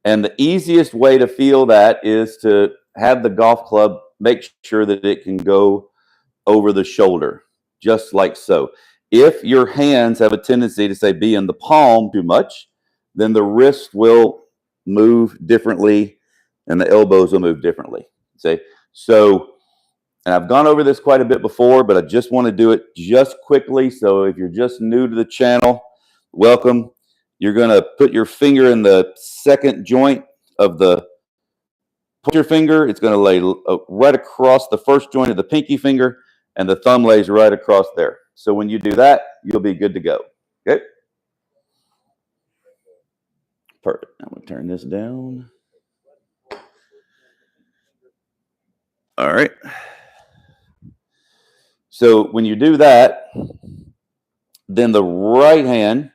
And the easiest way to feel that is to have the golf club make sure that it can go over the shoulder, just like so. If your hands have a tendency to, say, be in the palm too much, then the wrist will move differently and the elbows will move differently. See? So, and I've gone over this quite a bit before, but I just want to do it just quickly. So if you're just new to the channel, welcome. You're going to put your finger in the second joint of the pointer finger. It's going to lay right across the first joint of the pinky finger, and the thumb lays right across there. So when you do that, you'll be good to go. Okay? Perfect. I'm going to turn this down. All right. So when you do that, then the right hand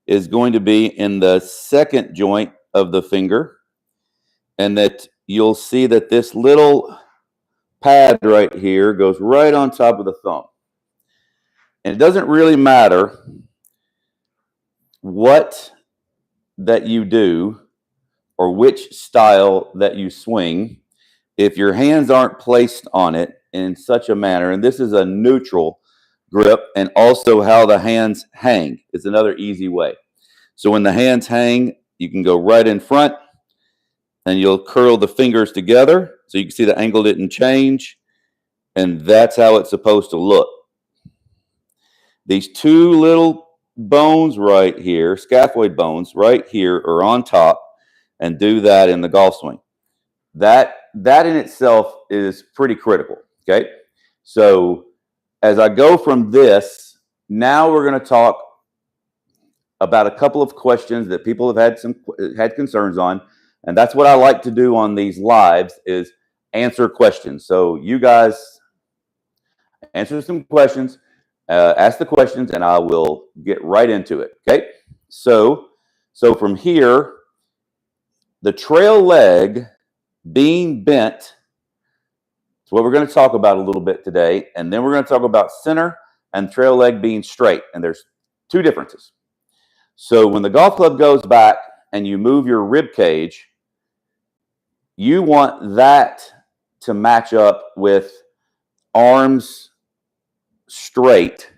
is going to be in the second joint of the finger, and that you'll see that this little pad right here goes right on top of the thumb. And it doesn't really matter what that you do or which style that you swing if your hands aren't placed on it in such a manner. And this is a neutral grip, and also how the hands hang is another easy way. So when the hands hang, you can go right in front and you'll curl the fingers together so you can see the angle didn't change, and that's how it's supposed to look. These two little bones right here, scaphoid bones right here, are on top, and do that in the golf swing. That in itself is pretty critical. Okay, so as I go from this, now we're going to talk about a couple of questions that people have had concerns on, and that's what I like to do on these lives, is answer questions. So you guys answer some questions, ask the questions, and I will get right into it. Okay, so from here, the trail leg being bent is what we're going to talk about a little bit today, and then we're going to talk about center and trail leg being straight, and there's two differences. So when the golf club goes back and you move your rib cage, you want that to match up with arms straight,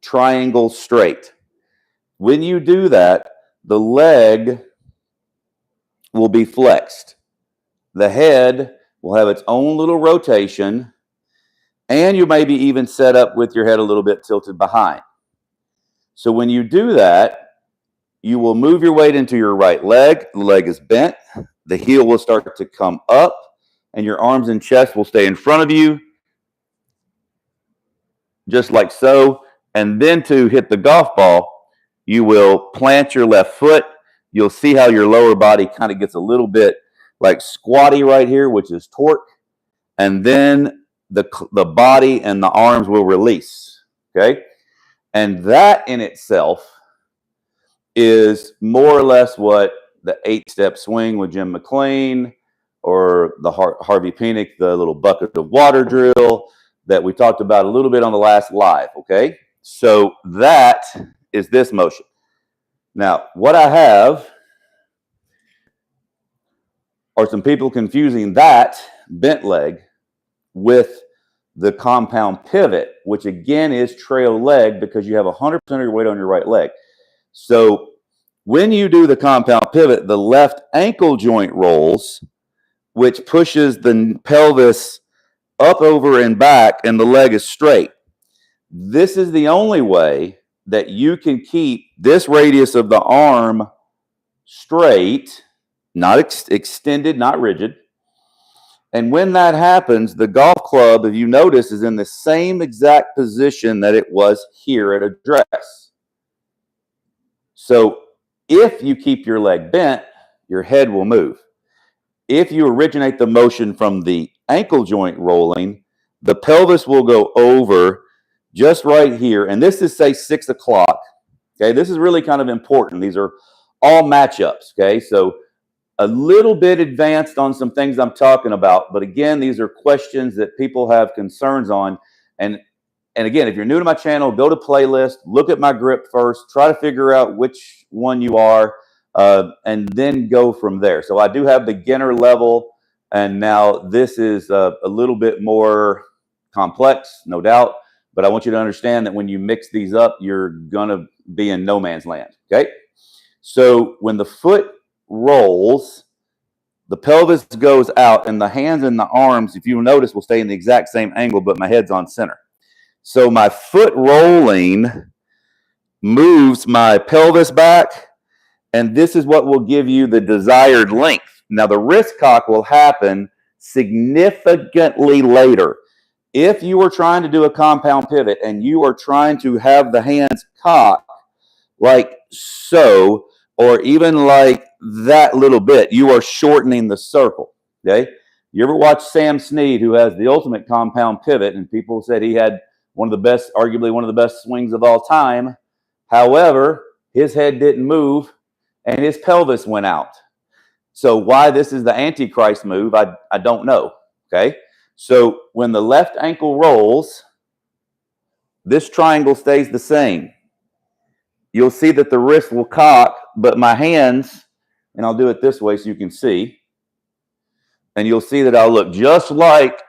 triangle straight. When you do that, the leg will be flexed. The head will have its own little rotation, and you may be even set up with your head a little bit tilted behind. So when you do that, you will move your weight into your right leg. The leg is bent. The heel will start to come up, and your arms and chest will stay in front of you, just like so. And then to hit the golf ball, you will plant your left foot. You'll see how your lower body kind of gets a little bit like squatty right here, which is torque. And then the body and the arms will release. Okay? And that in itself is more or less what the 8-step swing with Jim McLean, or the Harvey Penick, the little bucket of water drill that we talked about a little bit on the last live. Okay? So that is this motion. Now, what I have are some people confusing that bent leg with the compound pivot, which again is trail leg, because you have 100% of your weight on your right leg. So when you do the compound pivot, the left ankle joint rolls, which pushes the pelvis up, over, and back, and the leg is straight. This is the only way that you can keep this radius of the arm straight, not extended, not rigid. And when that happens, the golf club, if you notice, is in the same exact position that it was here at address. So if you keep your leg bent, your head will move. If you originate the motion from the ankle joint rolling, the pelvis will go over just right here. And this is, say, 6 o'clock. Okay, this is really kind of important. These are all matchups. Okay, so a little bit advanced on some things I'm talking about, but again, these are questions that people have concerns on. And again, if you're new to my channel, go to playlist, look at my grip first, try to figure out which one you are. and then go from there. So I do have beginner level, and now this is a little bit more complex, no doubt. But I want you to understand that when you mix these up, you're going to be in no man's land, okay? So when the foot rolls, the pelvis goes out, and the hands and the arms, if you notice, will stay in the exact same angle, but my head's on center. So my foot rolling moves my pelvis back, and this is what will give you the desired length. Now, the wrist cock will happen significantly later. If you are trying to do a compound pivot and you are trying to have the hands cock like so, or even like that little bit, you are shortening the circle, okay? You ever watch Sam Snead, who has the ultimate compound pivot, and people said he had one of the best, arguably one of the best swings of all time. However, his head didn't move and his pelvis went out. So why this is the Antichrist move, I don't know, okay? So when the left ankle rolls, this triangle stays the same. You'll see that the wrist will cock, but my hands, and I'll do it this way so you can see, and you'll see that I'll look just like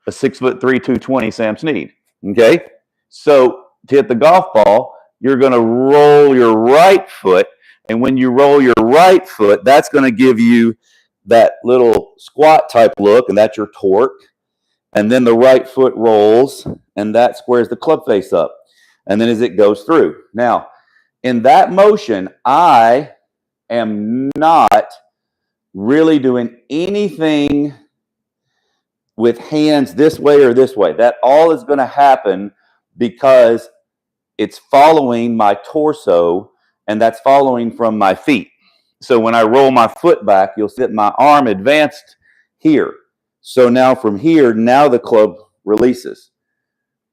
a 6'3", 220 Sam Snead, okay? So to hit the golf ball, you're going to roll your right foot, and when you roll your right foot, that's going to give you that little squat type look, and that's your torque. And then the right foot rolls, and that squares the club face up. And then as it goes through. Now, in that motion, I am not really doing anything with hands this way or this way. That all is going to happen because it's following my torso, and that's following from my feet. So when I roll my foot back, you'll see that my arm advanced here. So now from here, now the club releases.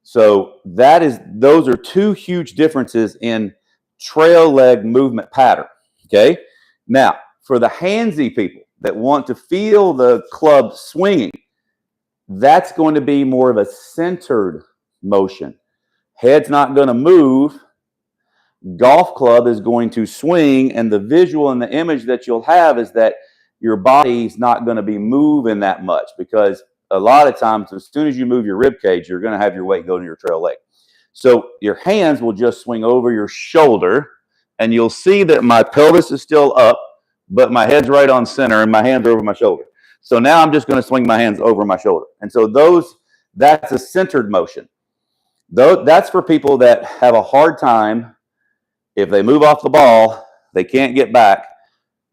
So those are two huge differences in trail leg movement pattern, okay? Now, for the handsy people that want to feel the club swinging, that's going to be more of a centered motion. Head's not going to move. Golf club is going to swing, and the visual and the image that you'll have is that your body's not going to be moving that much, because a lot of times as soon as you move your rib cage, you're going to have your weight go to your trail leg. So your hands will just swing over your shoulder, and you'll see that my pelvis is still up, but my head's right on center and my hands are over my shoulder. So now I'm just going to swing my hands over my shoulder. And so that's a centered motion. That's for people that have a hard time. If they move off the ball, they can't get back,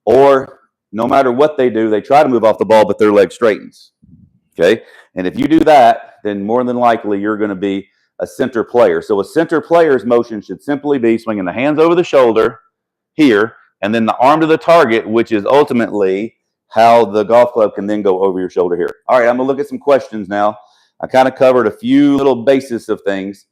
or no matter what they do, they try to move off the ball, but their leg straightens, okay? And if you do that, then more than likely you're going to be a center player. So a center player's motion should simply be swinging the hands over the shoulder here, and then the arm to the target, which is ultimately how the golf club can then go over your shoulder here. All right, I'm going to look at some questions now. I kind of covered a few little basis of things.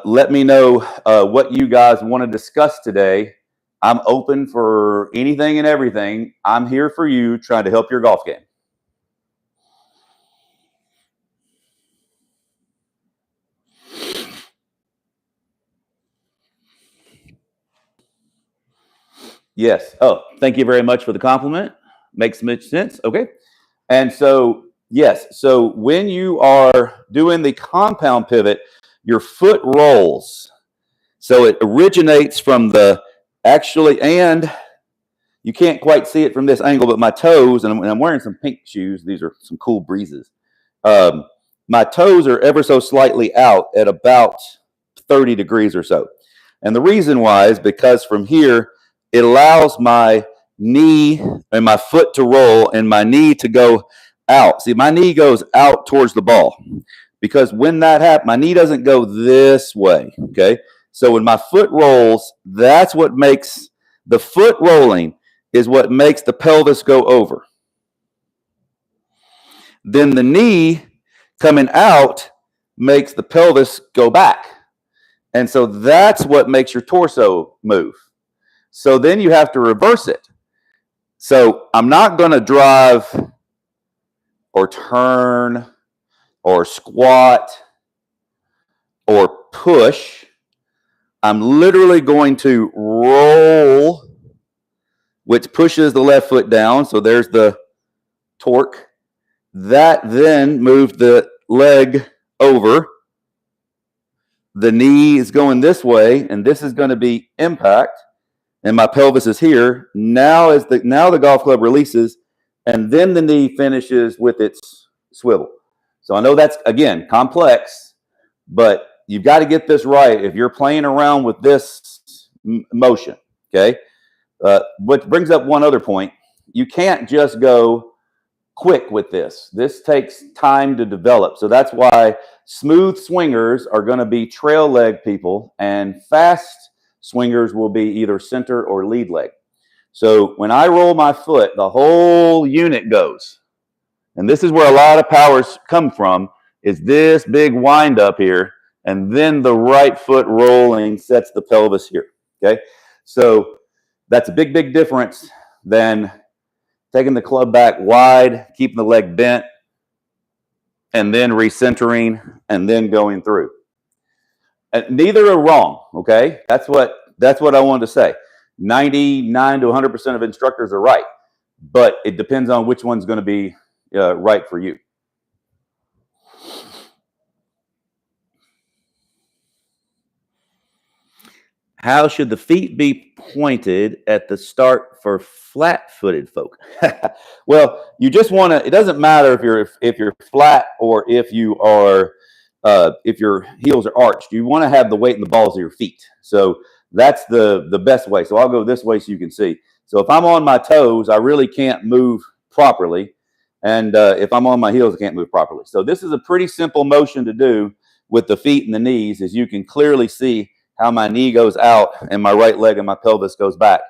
Let me know what you guys want to discuss today. I'm open for anything and everything. I'm here for you, trying to help your golf game. Yes. Oh, thank you very much for the compliment. Makes much sense. Okay. And so, yes. So when you are doing the compound pivot, your foot rolls. So it originates from and you can't quite see it from this angle, but my toes, and I'm wearing some pink shoes. These are some cool breezes. My toes are ever so slightly out at about 30 degrees or so. And the reason why is because from here, it allows my knee and my foot to roll and my knee to go out. See, my knee goes out towards the ball, because when that happens, my knee doesn't go this way, okay? So when my foot rolls, that's what makes the foot rolling is what makes the pelvis go over. Then the knee coming out makes the pelvis go back. And so that's what makes your torso move. So then you have to reverse it. So I'm not going to drive or turn or squat or push. I'm literally going to roll, which pushes the left foot down. So there's the torque. That then moves the leg over. The knee is going this way, and this is going to be impact, and my pelvis is here. Now the golf club releases, and then the knee finishes with its swivel. So I know that's, again, complex, but you've got to get this right if you're playing around with this motion, okay? Which brings up one other point. You can't just go quick with this. This takes time to develop. So that's why smooth swingers are going to be trail leg people, and fast swingers will be either center or lead leg. So when I roll my foot, the whole unit goes. And this is where a lot of powers come from, is this big wind up here, and then the right foot rolling sets the pelvis here, okay? So that's a big, big difference than taking the club back wide, keeping the leg bent, and then recentering, and then going through. And neither are wrong, okay? That's what I wanted to say. 99 to 100% of instructors are right, but it depends on which one's going to be right for you. How should the feet be pointed at the start for flat-footed folk? Well, you just want to. It doesn't matter if you're flat or if you are if your heels are arched. You want to have the weight in the balls of your feet. So that's the best way. So I'll go this way so you can see. So if I'm on my toes, I really can't move properly, and if I'm on my heels, I can't move properly. So this is a pretty simple motion to do with the feet and the knees, as you can clearly see how my knee goes out and my right leg and my pelvis goes back.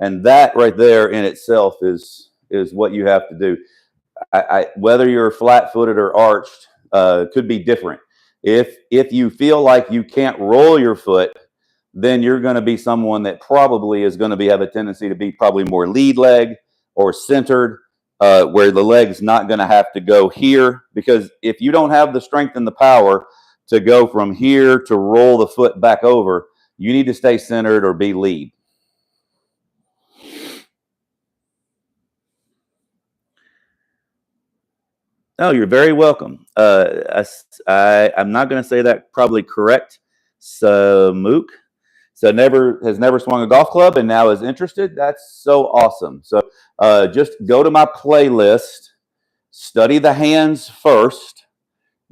And that right there in itself is what you have to do. Whether you're flat-footed or arched could be different. If you feel like you can't roll your foot, then you're going to be someone that probably is going to have a tendency to be probably more lead leg or centered, where the leg's not going to have to go here. Because if you don't have the strength and the power to go from here to roll the foot back over, you need to stay centered or be lead. Oh, you're very welcome. I'm not going to say that probably correct. Samuk. So has never swung a golf club and now is interested. That's so awesome. So just go to my playlist, study the hands first,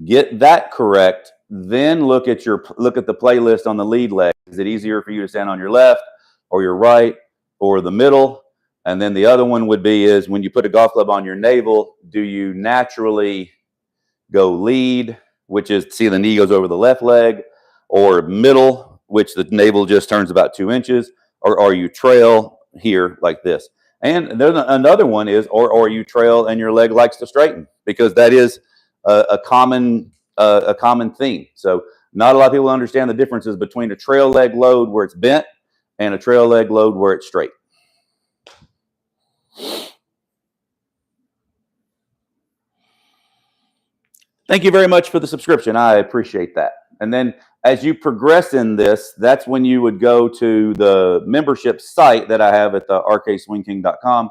get that correct, then look at the playlist on the lead leg. Is it easier for you to stand on your left or your right or the middle? And then the other one would be is when you put a golf club on your navel, do you naturally go lead, which is, see, the knee goes over the left leg, or middle, which the navel just turns about 2 inches, or are you trail here like this? And then another one is, or you trail and your leg likes to straighten, because that is a common theme. So not a lot of people understand the differences between a trail leg load where it's bent and a trail leg load where it's straight. Thank you very much for the subscription. I appreciate that. And then as you progress in this, that's when you would go to the membership site that I have at the rkswingking.com,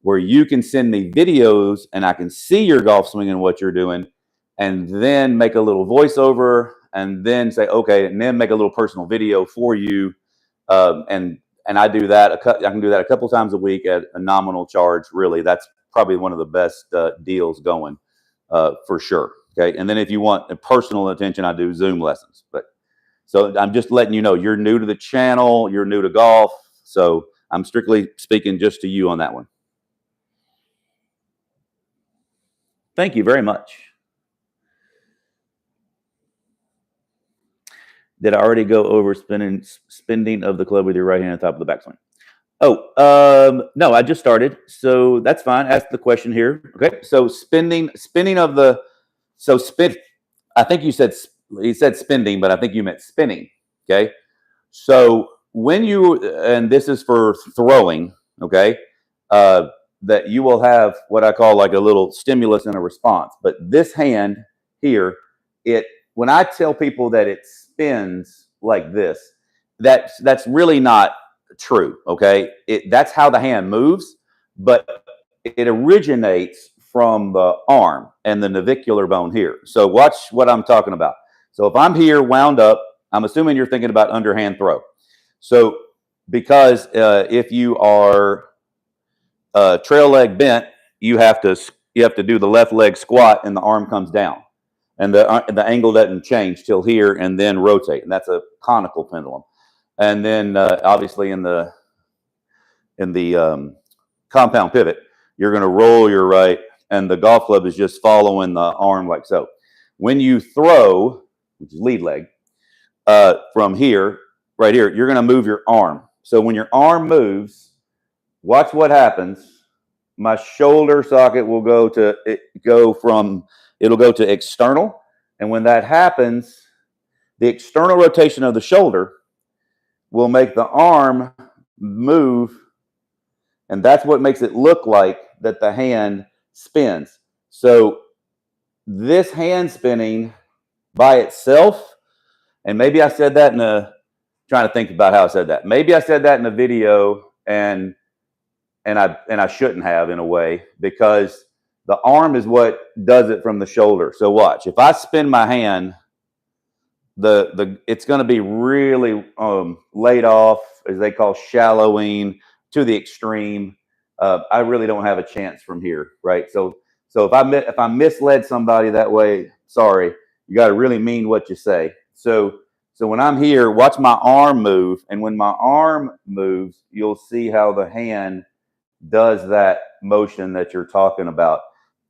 where you can send me videos and I can see your golf swing and what you're doing, and then make a little voiceover, and then say, okay, and then make a little personal video for you. And I do that. I can do that a couple times a week at a nominal charge. Really, that's probably one of the best deals going for sure. Okay, and then if you want a personal attention, I do Zoom lessons. But so I'm just letting you know, you're new to the channel, you're new to golf, so I'm strictly speaking just to you on that one. Thank you very much. Did I already go over spinning of the club with your right hand on top of the backswing? Oh, no, I just started, so that's fine. Ask the question here. Okay, so spinning of the, so spin. I think you said spinning, but I think you meant spinning. Okay, so when you, and this is for throwing. Okay, that you will have what I call like a little stimulus and a response. But this hand here, when I tell people that it spins like this, that's really not true. Okay, that's how the hand moves, but it originates from the arm and the navicular bone here. So watch what I'm talking about. So if I'm here wound up, I'm assuming you're thinking about underhand throw. So because if you are trail leg bent, you have to do the left leg squat and the arm comes down, and the angle doesn't change till here and then rotate, and that's a conical pendulum. And then obviously in the compound pivot, you're going to roll your right, and the golf club is just following the arm like so. When you throw, which is lead leg, from here, right here, you're going to move your arm. So when your arm moves, watch what happens. My shoulder socket will go to external, and when that happens, the external rotation of the shoulder will make the arm move, and that's what makes it look like that the hand spins. So this hand spinning by itself, and maybe I said that trying to think about how I said that. Maybe I said that in a video, and I shouldn't have, in a way, because the arm is what does it from the shoulder. So watch. If I spin my hand, it's going to be really laid off, as they call shallowing to the extreme. I really don't have a chance from here, right? So if I misled somebody that way, sorry. You got to really mean what you say. So when I'm here, watch my arm move, and when my arm moves, you'll see how the hand does that motion that you're talking about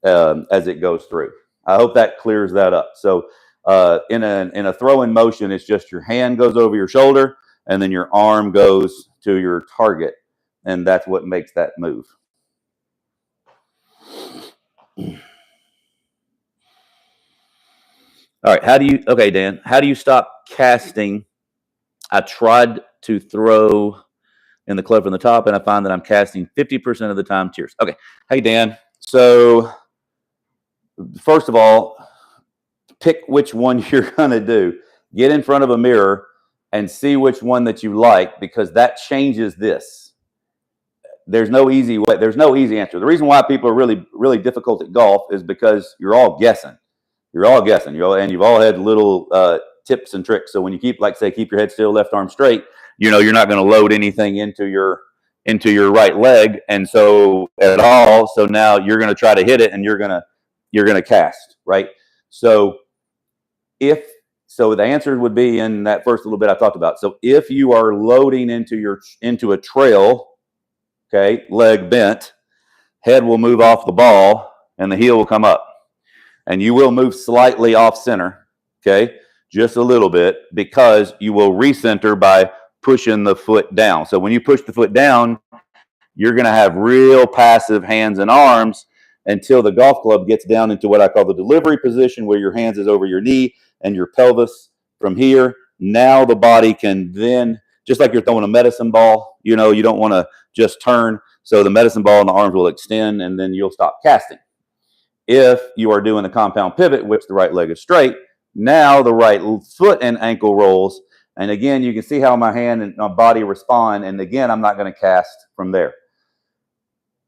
as it goes through. I hope that clears that up. So in a throw-in motion, it's just your hand goes over your shoulder, and then your arm goes to your target, and that's what makes that move. All right, okay, Dan, how do you stop casting? I tried to throw in the club from the top, and I find that I'm casting 50% of the time. Cheers. Okay. Hey, Dan. So first of all, pick which one you're going to do. Get in front of a mirror and see which one that you like, because that changes this. There's no easy way. There's no easy answer. The reason why people are really, really difficult at golf is because you're all guessing. You're all guessing. And you've all had little tips and tricks. So when you keep your head still, left arm straight, you're not going to load anything into your right leg, and so at all. So now you're going to try to hit it, and you're going to cast, right? So the answer would be in that first little bit I talked about. So if you are loading into a trail, okay, leg bent, head will move off the ball, and the heel will come up, and you will move slightly off center, okay, just a little bit, because you will recenter by pushing the foot down. So when you push the foot down, you're going to have real passive hands and arms until the golf club gets down into what I call the delivery position, where your hands is over your knee and your pelvis from here. Now the body can then, just like you're throwing a medicine ball, you don't want to just turn. So the medicine ball and the arms will extend, and then you'll stop casting. If you are doing the compound pivot, which the right leg is straight, now the right foot and ankle rolls. And again, you can see how my hand and my body respond. And again, I'm not going to cast from there.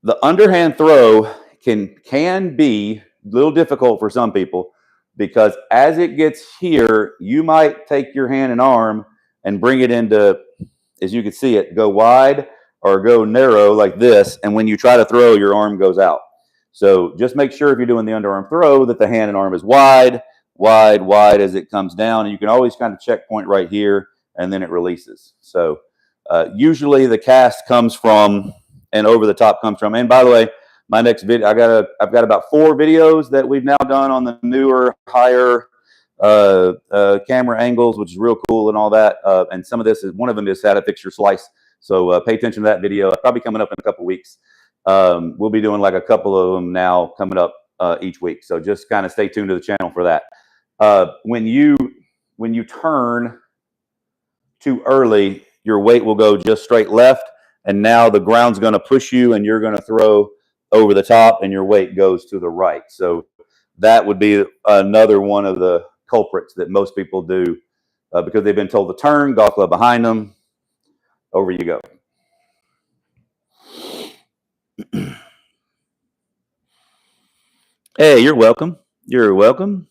The underhand throw can be a little difficult for some people, because as it gets here, you might take your hand and arm and bring it into, as you can see it, go wide or go narrow like this. And when you try to throw, your arm goes out. So just make sure if you're doing the underarm throw that the hand and arm is wide as it comes down. And you can always kind of checkpoint right here, and then it releases. So usually the cast comes from, and over the top comes from. And by the way, my next video, I've got about 4 videos that we've now done on the newer, higher camera angles, which is real cool and all that. And one of them is how to fix your slice. So pay attention to that video. Probably coming up in a couple weeks. We'll be doing like a couple of them now coming up each week. So just kind of stay tuned to the channel for that. When you turn too early, your weight will go just straight left, and now the ground's going to push you, and you're going to throw over the top, and your weight goes to the right. So that would be another one of the culprits that most people do because they've been told to turn, golf club behind them. Over you go. Hey, you're welcome. You're welcome.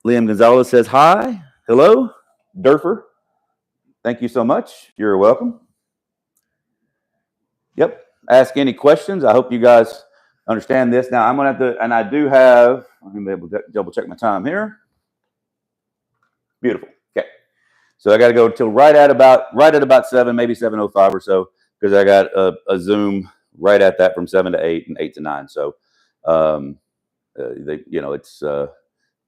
Liam Gonzalez says hi. Hello, Durfer. Thank you so much. You're welcome. Yep. Ask any questions. I hope you guys understand this. Now, I'm going to have to, and I do have, I'm going to be able to double check my time here. Beautiful. Okay. So I got to go till right at about 7, maybe 7:05 or so, because I got a Zoom right at that from 7 to 8 and 8 to 9. So, it's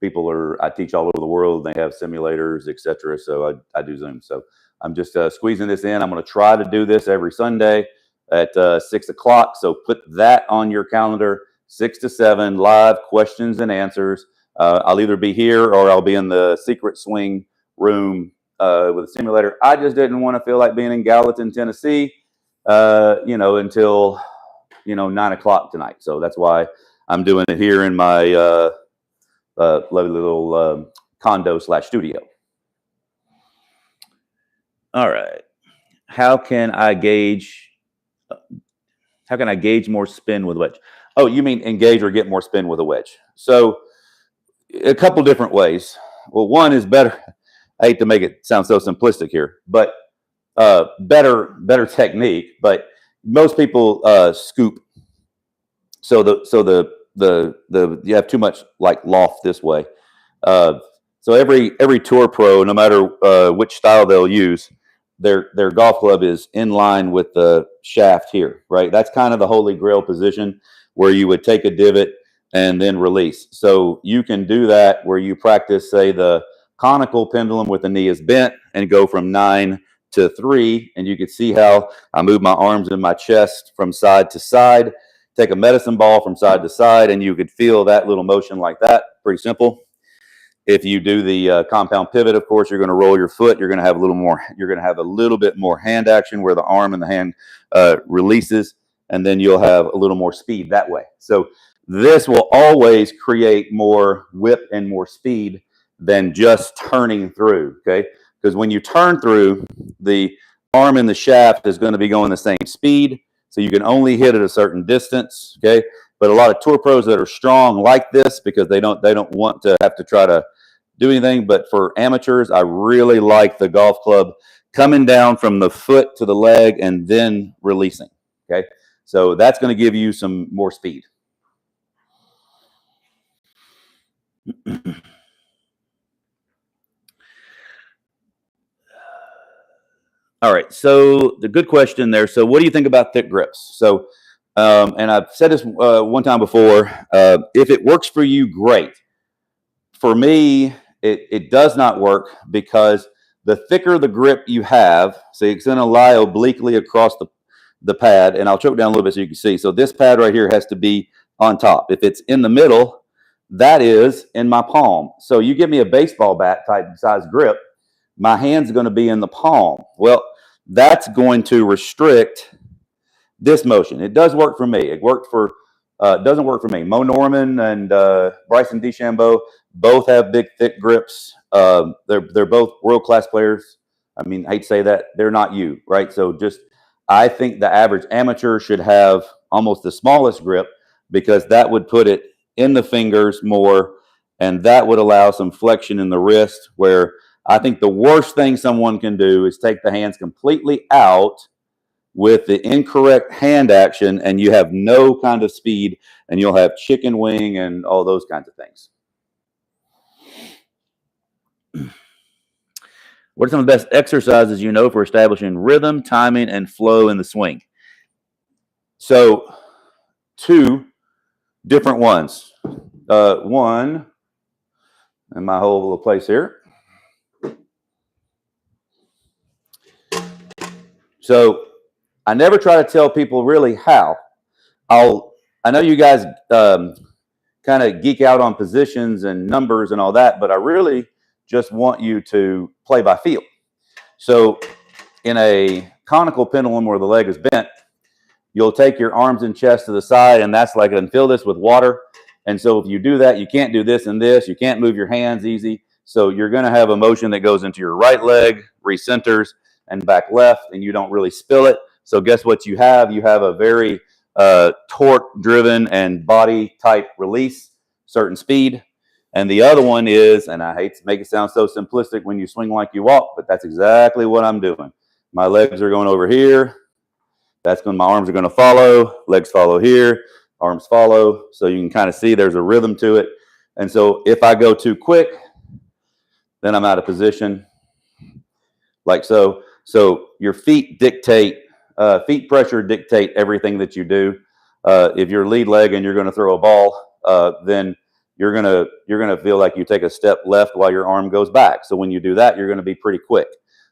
people I teach all over the world. They have simulators, etc. So I do Zoom. So I'm just squeezing this in. I'm going to try to do this every Sunday at 6 o'clock. So put that on your calendar, 6 to 7, live questions and answers. I'll either be here or I'll be in the secret swing room with a simulator. I just didn't want to feel like being in Gallatin, Tennessee, until 9 o'clock tonight. So that's why I'm doing it here in my lovely little condo/studio. All right. How can I gauge more spin with a wedge? Oh, you mean engage or get more spin with a wedge? So a couple different ways. Well, one is better. I hate to make it sound so simplistic here, but better technique. But most people scoop. So you have too much like loft this way. So every tour pro, no matter which style they'll use, their golf club is in line with the shaft here, right? That's kind of the holy grail position where you would take a divot and then release. So you can do that where you practice, say, the conical pendulum with the knee is bent and go from 9 to 3. And you can see how I move my arms in my chest from side to side, take a medicine ball from side to side, and you could feel that little motion like that. Pretty simple. If you do the compound pivot, of course, you're going to roll your foot. You're going to have a little more. You're going to have a little bit more hand action where the arm and the hand releases, and then you'll have a little more speed that way. So this will always create more whip and more speed than just turning through. Okay, because when you turn through, the arm and the shaft is going to be going the same speed, so you can only hit at a certain distance. Okay. But a lot of tour pros that are strong like this because they don't want to have to try to do anything. But for amateurs, I really like the golf club coming down from the foot to the leg and then releasing. Okay, so that's going to give you some more speed. All right, so the good question there. So what do you think about thick grips? So and I've said this one time before, if it works for you, great. For me, it does not work because the thicker the grip you have, so it's going to lie obliquely across the pad, and I'll choke down a little bit so you can see. So this pad right here has to be on top. If it's in the middle, that is in my palm. So you give me a baseball bat type size grip, my hand's going to be in the palm. Well, that's going to restrict this motion. It does work for me. It worked for, doesn't work for me. Mo Norman and Bryson DeChambeau both have big, thick grips. They're both world-class players. I mean, I hate to say that. They're not you, right? So I think the average amateur should have almost the smallest grip because that would put it in the fingers more, and that would allow some flexion in the wrist, where I think the worst thing someone can do is take the hands completely out with the incorrect hand action, and you have no kind of speed, and you'll have chicken wing and all those kinds of things. What are some of the best exercises you know for establishing rhythm, timing, and flow in the swing? So, two different ones. One, in my whole little place here. So, I never try to tell people really how. I know you guys kind of geek out on positions and numbers and all that, but I really just want you to play by feel. So in a conical pendulum where the leg is bent, you'll take your arms and chest to the side, and that's like, and fill this with water. And so if you do that, you can't do this and this. You can't move your hands easy. So you're going to have a motion that goes into your right leg, recenters, and back left, and you don't really spill it. So guess what you have? You have a very torque-driven and body-type release, certain speed. And the other one is, and I hate to make it sound so simplistic when you swing like you walk, but that's exactly what I'm doing. My legs are going over here. That's when my arms are going to follow. Legs follow here. Arms follow. So you can kind of see there's a rhythm to it. And so if I go too quick, then I'm out of position. Like so. So your feet dictate, feet pressure dictate everything that you do. If you're lead leg and you're going to throw a ball, then you're gonna feel like you take a step left while your arm goes back. So when you do that, you're going to be pretty quick.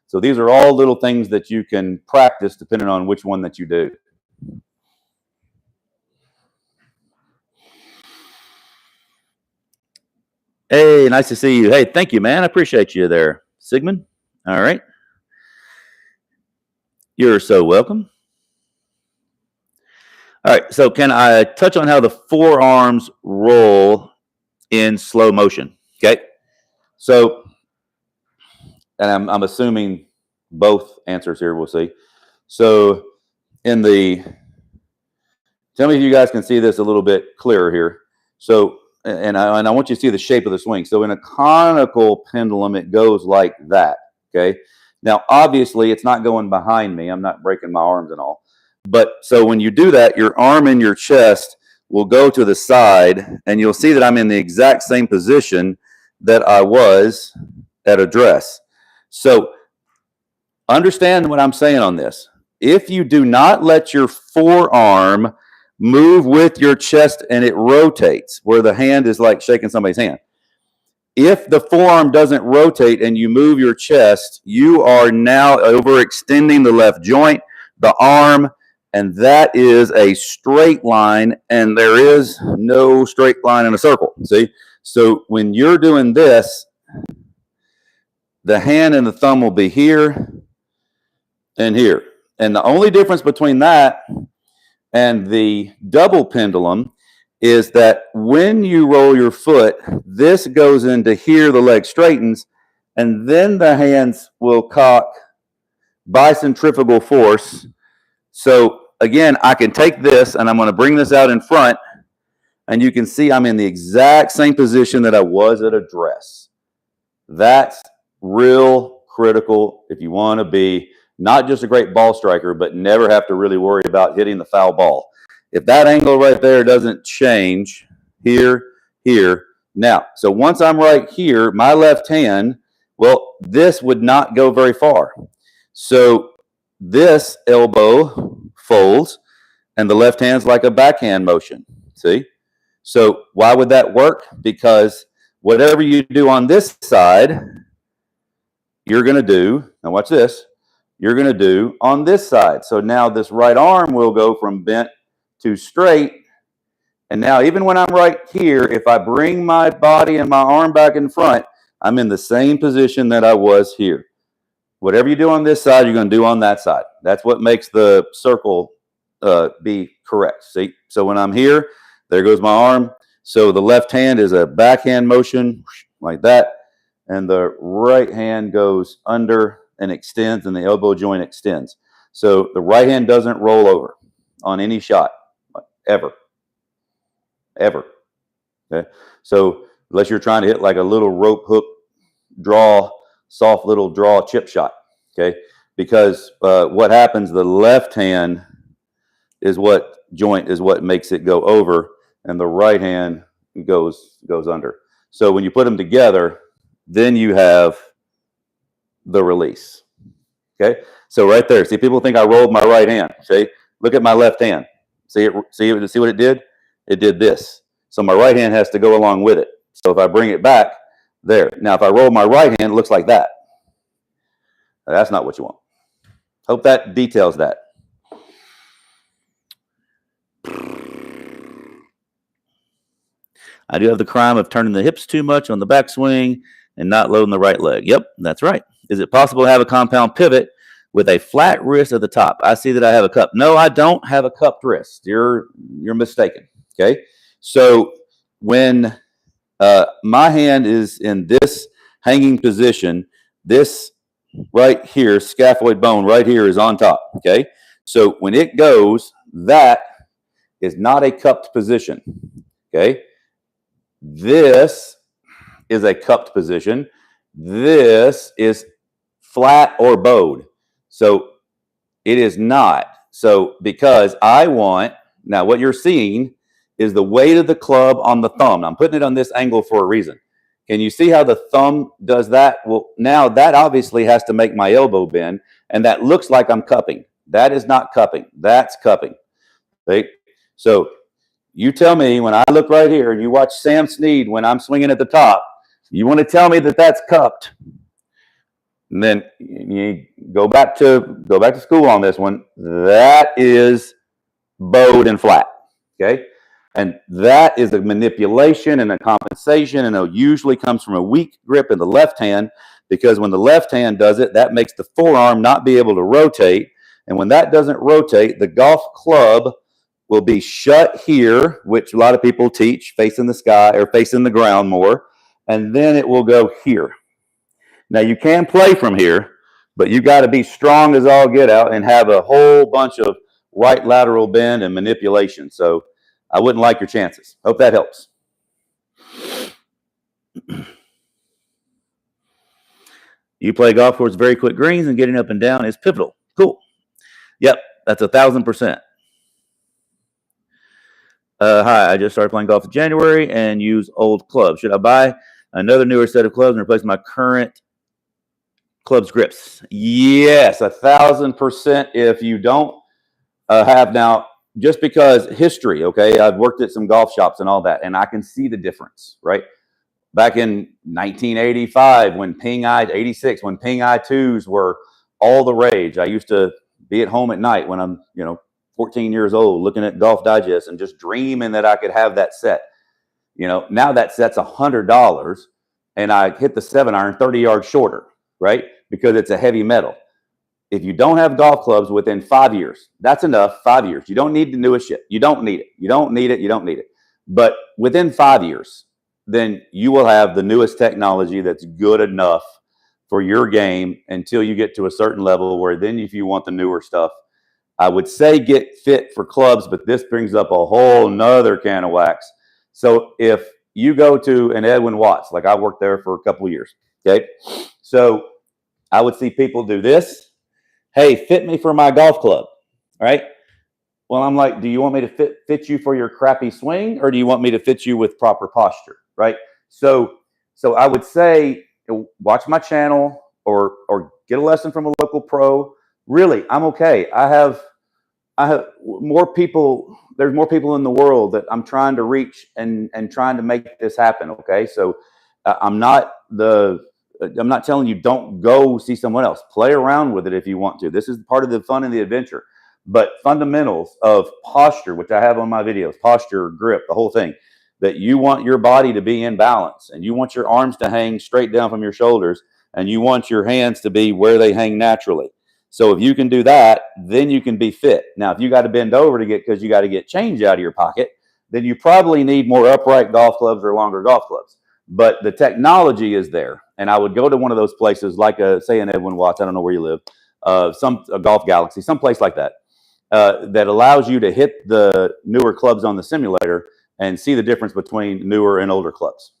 So these are all little things that you can practice depending on which one that you do. Hey, nice to see you. Hey, thank you, man. I appreciate you there, Sigmund. All right. You're so welcome. All right, so can I touch on how the forearms roll in slow motion? Okay. So, and I'm assuming both answers here, we'll see. So in the, tell me if you guys can see this a little bit clearer here. So, and I want you to see the shape of the swing. So in a conical pendulum, it goes like that, okay? Now, obviously, it's not going behind me. I'm not breaking my arms and all. But so when you do that, your arm and your chest will go to the side, and you'll see that I'm in the exact same position that I was at address. So understand what I'm saying on this. If you do not let your forearm move with your chest and it rotates, where the hand is like shaking somebody's hand. If the forearm doesn't rotate and you move your chest, you are now overextending the left joint, the arm, and that is a straight line, and there is no straight line in a circle. See? So when you're doing this, the hand and the thumb will be here and here. And the only difference between that and the double pendulum is that when you roll your foot, this goes into here, the leg straightens, and then the hands will cock by centrifugal force. So again, I can take this and I'm going to bring this out in front, and you can see I'm in the exact same position that I was at address. That's real critical if you want to be not just a great ball striker, but never have to really worry about hitting the foul ball. If that angle right there doesn't change, here, now, so once I'm right here, my left hand, well, this would not go very far. So this elbow folds, and the left hand's like a backhand motion, see? So why would that work? Because whatever you do on this side, you're going to do, now watch this, you're going to do on this side. So now this right arm will go from bent to straight. And now even when I'm right here, if I bring my body and my arm back in front, I'm in the same position that I was here. Whatever you do on this side, you're going to do on that side. That's what makes the circle be correct. See? So when I'm here, there goes my arm. So the left hand is a backhand motion like that. And the right hand goes under and extends, and the elbow joint extends. So the right hand doesn't roll over on any shot, ever. Okay? So unless you're trying to hit like a little rope hook draw, soft little draw chip shot, okay? Because what happens, the left hand is what joint is what makes it go over, and the right hand goes under. So when you put them together, then you have the release. Okay, so right there, see, people think I rolled my right hand. See, look at my left hand. See it? See what it did? It did this. So my right hand has to go along with it. So if I bring it back there, now if I roll my right hand, it looks like that. Now, that's not what you want. Hope that details that. I do have the crime of turning the hips too much on the backswing and not loading the right leg. Yep, that's right. Is it possible to have a compound pivot with a flat wrist at the top? I see that I have a cup. No, I don't have a cupped wrist. You're mistaken. Okay, so when my hand is in this hanging position, this right here, scaphoid bone right here is on top, okay? So when it goes, that is not a cupped position, okay? This is a cupped position. This is flat or bowed. So it is not. So because I want, now what you're seeing is the weight of the club on the thumb. I'm putting it on this angle for a reason. Can you see how the thumb does that? Well, now that obviously has to make my elbow bend, and that looks like I'm cupping. That is not cupping. That's cupping. Right? So you tell me when I look right here and you watch Sam Snead when I'm swinging at the top, you want to tell me that that's cupped. And then you go back to school on this one. That is bowed and flat. Okay. And that is a manipulation and a compensation, and it usually comes from a weak grip in the left hand, because when the left hand does it, that makes the forearm not be able to rotate. And when that doesn't rotate, the golf club will be shut here, which a lot of people teach facing the sky or facing the ground more, and then it will go here. Now you can play from here, but you got to be strong as all get out and have a whole bunch of right lateral bend and manipulation. So I wouldn't like your chances. Hope that helps. You play golf course, very quick greens, and getting up and down is pivotal. Cool. Yep, that's 1,000%. Hi, I just started playing golf in January and use old clubs. Should I buy another newer set of clubs and replace my current clubs grips? Yes, 1,000%. If you don't have now, just because history, okay, I've worked at some golf shops and all that, and I can see the difference, right? Back in 1985, when Ping Eye 86, when Ping Eye 2s were all the rage, I used to be at home at night when I'm, 14 years old, looking at Golf Digest and just dreaming that I could have that set. Now that set's $100, and I hit the 7-iron 30 yards shorter, right? Because it's a heavy metal. If you don't have golf clubs within 5 years, that's enough. 5 years. You don't need the newest shit. You don't need it. You don't need it. You don't need it. But within 5 years, then you will have the newest technology that's good enough for your game until you get to a certain level where then if you want the newer stuff, I would say get fit for clubs, but this brings up a whole nother can of wax. So if you go to an Edwin Watts, like I worked there for a couple of years, okay? So I would see people do this. Hey, fit me for my golf club, right? Well, I'm like, do you want me to fit you for your crappy swing, or do you want me to fit you with proper posture, right? So I would say watch my channel or get a lesson from a local pro. Really, I'm okay. I have more people. There's more people in the world that I'm trying to reach and trying to make this happen. Okay, so I'm not telling you don't go see someone else. Play around with it if you want to. This is part of the fun and the adventure. But fundamentals of posture, which I have on my videos, posture, grip, the whole thing, that you want your body to be in balance, and you want your arms to hang straight down from your shoulders, and you want your hands to be where they hang naturally. So if you can do that, then you can be fit. Now, if you got to bend over because you got to get change out of your pocket, then you probably need more upright golf clubs or longer golf clubs. But the technology is there. And I would go to one of those places like, say, an Edwin Watts, I don't know where you live, a Golf Galaxy, some place like that, that allows you to hit the newer clubs on the simulator and see the difference between newer and older clubs.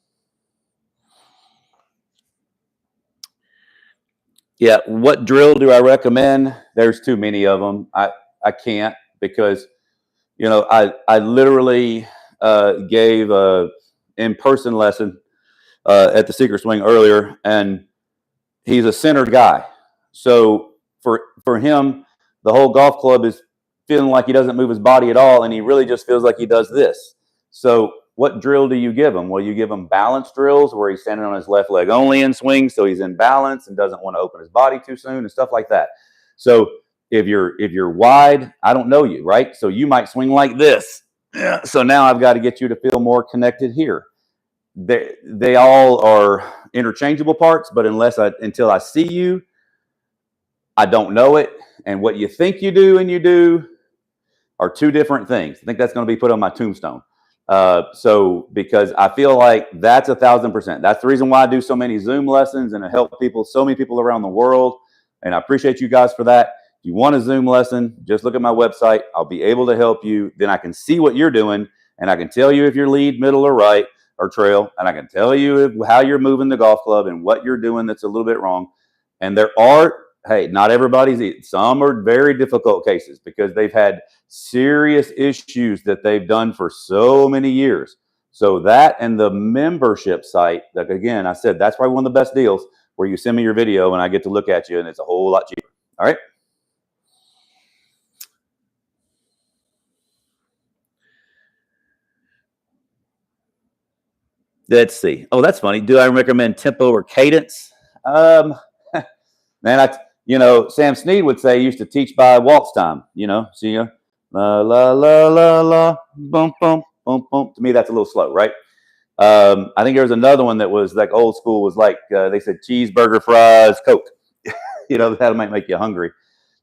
Yeah, what drill do I recommend? There's too many of them. I can't, because I literally gave a in-person lesson at the Secret Swing earlier, and he's a centered guy. So for him, the whole golf club is feeling like he doesn't move his body at all, and he really just feels like he does this. So what drill do you give him? Well, you give him balance drills where he's standing on his left leg only in swing, so he's in balance and doesn't want to open his body too soon and stuff like that. So if you're wide, I don't know you, right? So you might swing like this. Yeah. So now I've got to get you to feel more connected here. They all are interchangeable parts, but until I see you, I don't know it. And what you think you do and you do are two different things. I think that's going to be put on my tombstone. So because I feel like that's 1,000%. That's the reason why I do so many Zoom lessons and I help people, so many people around the world. And I appreciate you guys for that. If you want a Zoom lesson, just look at my website. I'll be able to help you. Then I can see what you're doing and I can tell you if you're lead, middle, or right or trail. And I can tell you how you're moving the golf club and what you're doing that's a little bit wrong. And there are, hey, not everybody's, some are very difficult cases because they've had serious issues that they've done for so many years. So that and the membership site, that again, I said, that's probably one of the best deals where you send me your video and I get to look at you and it's a whole lot cheaper. All right. Let's see. Oh, that's funny. Do I recommend tempo or cadence? Man, Sam Snead would say he used to teach by waltz time, see ya. La, la, la, la, la, boom, boom, boom, boom. To me, that's a little slow, right? I think there was another one that was like old school, was like, they said cheeseburger, fries, Coke. That might make you hungry.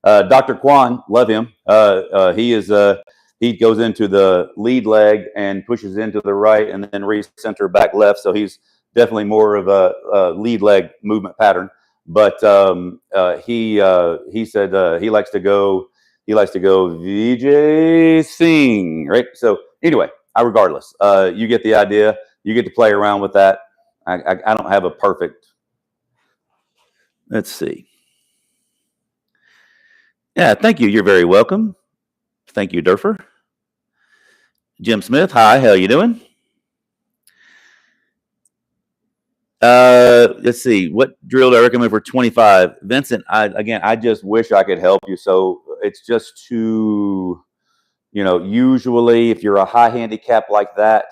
Dr. Kwan, love him. He goes into the lead leg and pushes into the right and then recenter back left. So he's definitely more of a lead leg movement pattern. But he said he likes to go VJ Singh, right? So anyway, regardless, you get the idea. You get to play around with that. I don't have a perfect. Let's see. Yeah, thank you. You're very welcome. Thank you, Durfer. Jim Smith, hi. How you doing? Let's see. What drill do I recommend for 25? Vincent, I just wish I could help you. So it's just too, usually if you're a high handicap like that,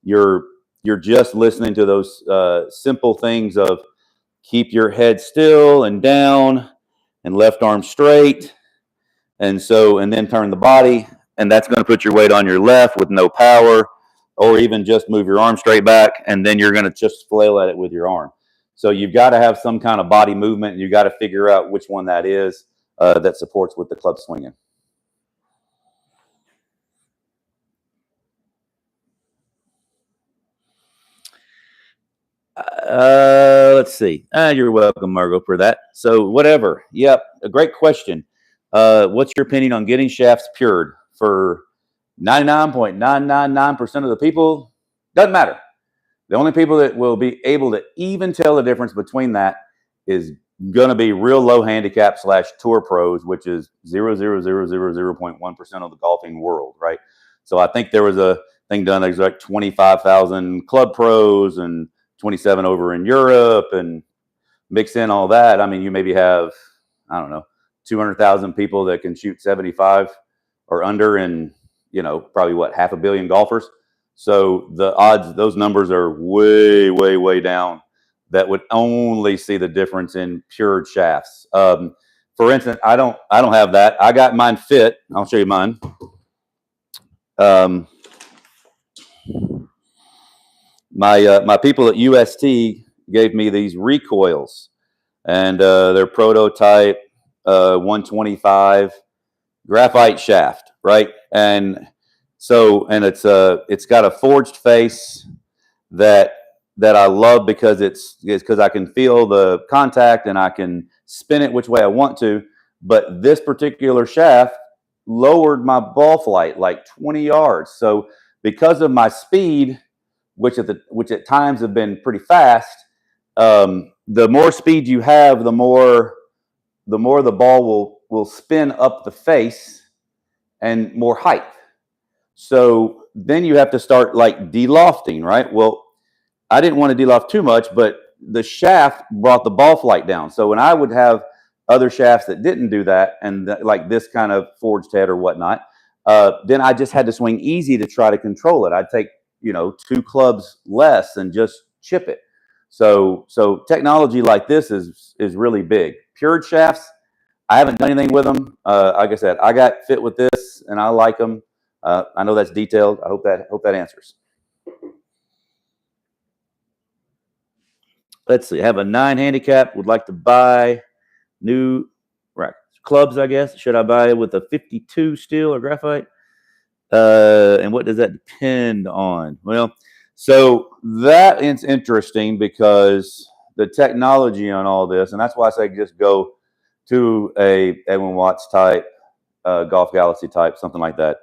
you're just listening to those simple things of keep your head still and down and left arm straight. And then turn the body, and that's going to put your weight on your left with no power, or even just move your arm straight back, and then you're going to just flail at it with your arm. So you've got to have some kind of body movement, and you've got to figure out which one that is that supports with the club swinging. Let's see. You're welcome, Margot, for that. So whatever. Yep, a great question. What's your opinion on getting shafts pured? For 99.999% of the people, doesn't matter. The only people that will be able to even tell the difference between that is going to be real low handicap / tour pros, which is 0.1% of the golfing world, right? So I think there was a thing done. There's like 25,000 club pros and 27 over in Europe, and mix in all that. I mean, you maybe have, I don't know, 200,000 people that can shoot 75 or under, and probably what, 500 million golfers. So the odds, those numbers are way, way, way down. That would only see the difference in pured shafts. For instance, I don't have that. I got mine fit. I'll show you mine. My people at UST gave me these recoils, and they're prototype 125 graphite shaft, right? And it's got a forged face that I love because because I can feel the contact and I can spin it which way I want to. But this particular shaft lowered my ball flight like 20 yards. So because of my speed, which at times have been pretty fast, the more speed you have, the more the ball will spin up the face and more height. So then you have to start like de-lofting, right? Well, I didn't want to de-loft too much, but the shaft brought the ball flight down. So when I would have other shafts that didn't do that, and like this kind of forged head or whatnot, then I just had to swing easy to try to control it. I'd take 2 clubs less and just chip it. So technology like this is really big. Pured shafts, I haven't done anything with them. Like I said, I got fit with this, and I like them. I know that's detailed. I hope that answers. Let's see. I have a 9 handicap. Would like to buy new clubs, I guess. Should I buy with a 52 steel or graphite? And what does that depend on? Well, so that is interesting because the technology on all this, and that's why I say just go to a Edwin Watts type, Golf Galaxy type, something like that,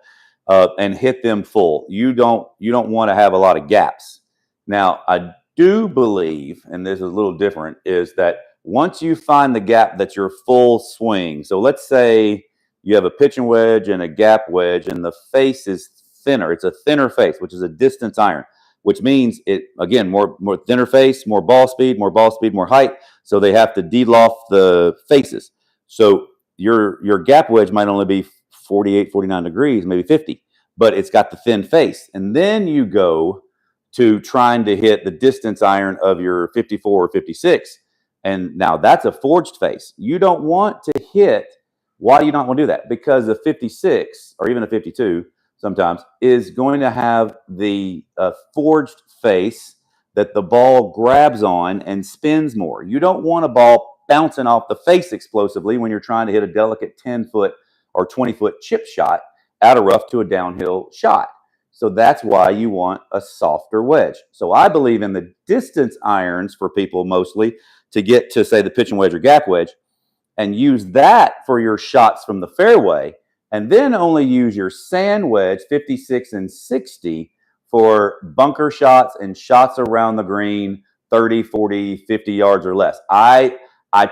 and hit them full. You don't want to have a lot of gaps. Now, I do believe, and this is a little different, is that once you find the gap that's your full swing. So let's say you have a pitching wedge and a gap wedge, and the face is thinner. It's a thinner face, which is a distance iron, which means it, again, more thinner face, more ball speed, more height. So they have to de-loft the faces. So your gap wedge might only be 48, 49 degrees, maybe 50, but it's got the thin face. And then you go to trying to hit the distance iron of your 54 or 56. And now that's a forged face. You don't want to hit. Why do you not want to do that? Because a 56 or even a 52 sometimes is going to have the forged face that the ball grabs on and spins more. You don't want a ball bouncing off the face explosively when you're trying to hit a delicate 10-foot or 20-foot chip shot out of rough to a downhill shot. So that's why you want a softer wedge. So I believe in the distance irons for people mostly to get to, say, the pitching wedge or gap wedge, and use that for your shots from the fairway, and then only use your sand wedge 56 and 60 for bunker shots and shots around the green 30, 40, 50 yards or less. I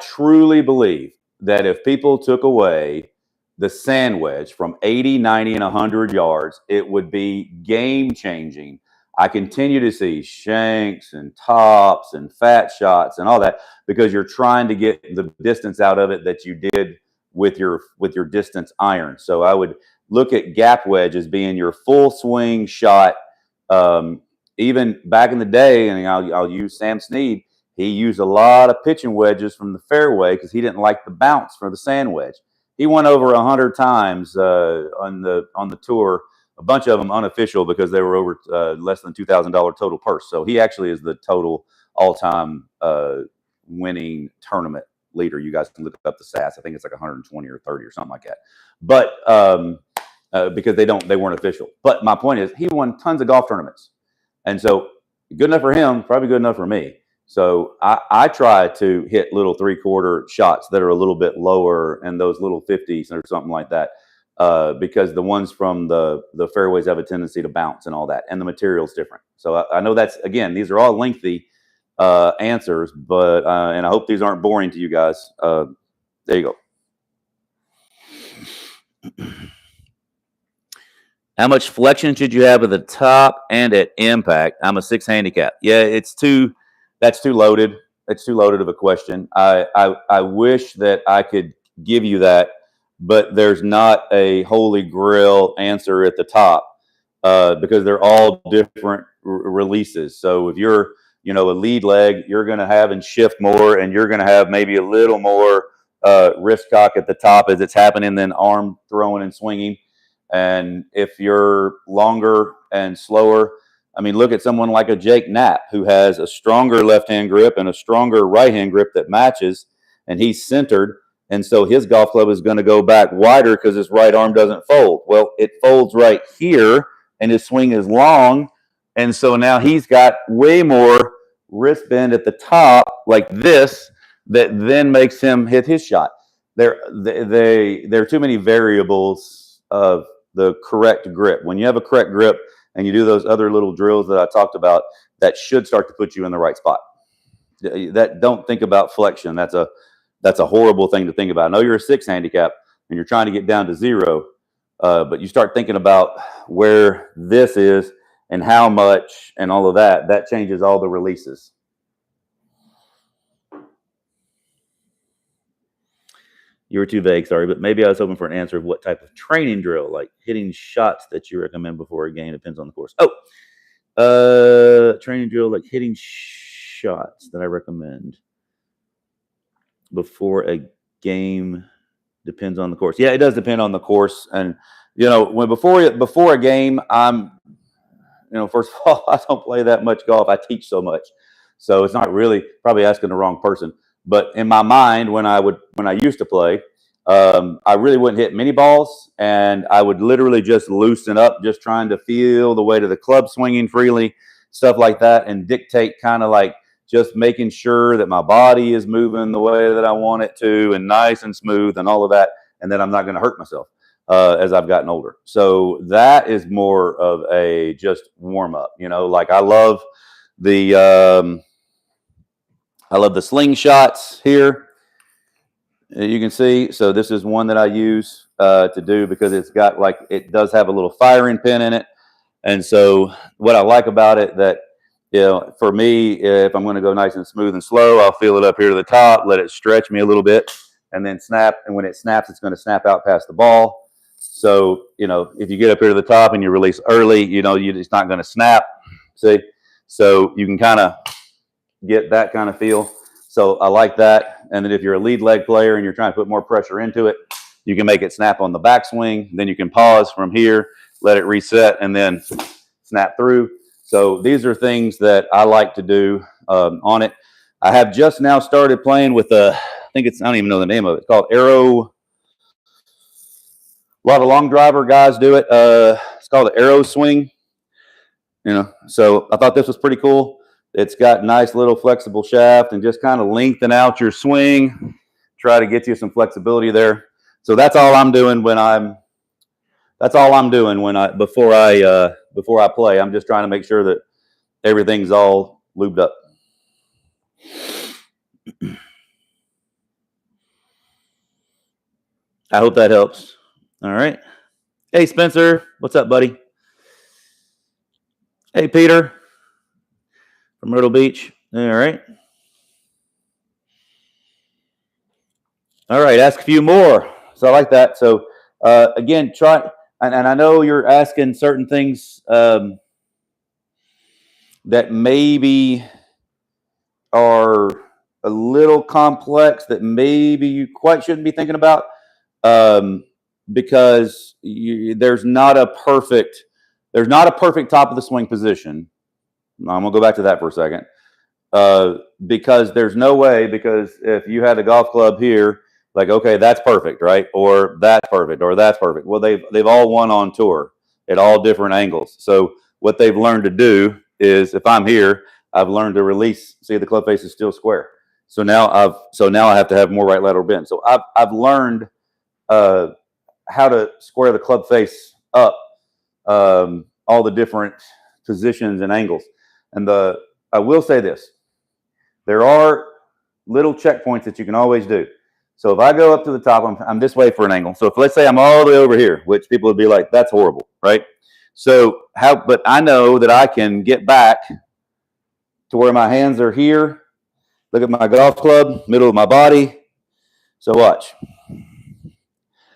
truly believe that if people took away the sand wedge from 80, 90, and 100 yards, it would be game-changing. I continue to see shanks and tops and fat shots and all that because you're trying to get the distance out of it that you did with your distance iron. So I would look at gap wedge as being your full swing shot. Even back in the day, and I'll use Sam Snead, he used a lot of pitching wedges from the fairway because he didn't like the bounce for the sand wedge. He went over 100 times on the tour, a bunch of them unofficial because they were over less than $2,000 total purse. So he actually is the total all-time winning tournament leader. You guys can look up the stats. I think it's like 120 or 30 or something like that. But because they weren't official. But my point is, he won tons of golf tournaments, and so good enough for him, probably good enough for me. So I try to hit little 3/4 shots that are a little bit lower and those little 50s or something like that, because the ones from the fairways have a tendency to bounce and all that, and the material's different. So I know that's, again, these are all lengthy answers, but and I hope these aren't boring to you guys. There you go. How much flexion should you have at the top and at impact? I'm a 6 handicap. Yeah, that's too loaded. It's too loaded of a question. I wish that I could give you that, but there's not a holy grail answer at the top because they're all different releases. So if you're a lead leg, you're going to have and shift more, and you're going to have maybe a little more wrist cock at the top as it's happening than arm throwing and swinging. And if you're longer and slower, I mean, look at someone like a Jake Knapp who has a stronger left-hand grip and a stronger right-hand grip that matches, and he's centered. And so his golf club is going to go back wider because his right arm doesn't fold. Well, it folds right here, and his swing is long. And so now he's got way more wrist bend at the top like this that then makes him hit his shot. There are too many variables of the correct grip. When you have a correct grip and you do those other little drills that I talked about, that should start to put you in the right spot. Don't think about flexion. That's a horrible thing to think about. I know you're a 6 handicap and you're trying to get down to 0, but you start thinking about where this is and how much and all of that. That changes all the releases. You were too vague, sorry, but maybe I was hoping for an answer of what type of training drill, like hitting shots, that you recommend before a game. Depends on the course. Training drill like hitting shots that I recommend before a game. Depends on the course. Yeah, it does depend on the course. And before a game, first of all, I don't play that much golf. I teach so much, so it's not really, probably asking the wrong person. But in my mind, when I used to play, I really wouldn't hit many balls, and I would literally just loosen up, just trying to feel the weight of the club swinging freely, stuff like that, and dictate kind of like just making sure that my body is moving the way that I want it to, and nice and smooth and all of that, and that I'm not going to hurt myself as I've gotten older. So that is more of a just warm up, you know. Like I love the slingshots here. You can see, so this is one that I use to do because it's got like, it does have a little firing pin in it. And so what I like about it, that, you know, for me, if I'm going to go nice and smooth and slow, I'll feel it up here to the top, let it stretch me a little bit, and then snap. And when it snaps, it's going to snap out past the ball. So, you know, if you get up here to the top and you release early, you know, it's not going to snap. See? So you can kind of get that kind of feel. So I like that. And then if you're a lead leg player and you're trying to put more pressure into it, you can make it snap on the backswing. Then you can pause from here, let it reset, and then snap through. So these are things that I like to do on it. I have just now started playing with I don't even know the name of it. It's called Arrow. A lot of long driver guys do it. It's called the Arrow Swing. You know, so I thought this was pretty cool. It's got nice little flexible shaft and just kind of lengthen out your swing. Try to get you some flexibility there. So that's all I'm doing before I play. I'm just trying to make sure that everything's all lubed up. I hope that helps. All right. Hey, Spencer. What's up, buddy? Hey, Peter from Myrtle Beach. All right. All right. Ask a few more. So I like that. So again, try, and I know you're asking certain things that maybe are a little complex, that maybe you quite shouldn't be thinking about, because there's not a perfect top of the swing position. I'm gonna go back to that for a second, because there's no way, because if you had a golf club here, like, okay, that's perfect, right? Or that's perfect, or that's perfect. Well, they've all won on tour at all different angles. So what they've learned to do is, if I'm here, I've learned to release. See, the club face is still square. So now I have to have more right lateral bend. So I've learned how to square the club face up, all the different positions and angles. And I will say this: there are little checkpoints that you can always do. So if I go up to the top, I'm this way for an angle. So if, let's say I'm all the way over here, which people would be like, that's horrible, right? So but I know that I can get back to where my hands are here. Look at my golf club, middle of my body. So watch.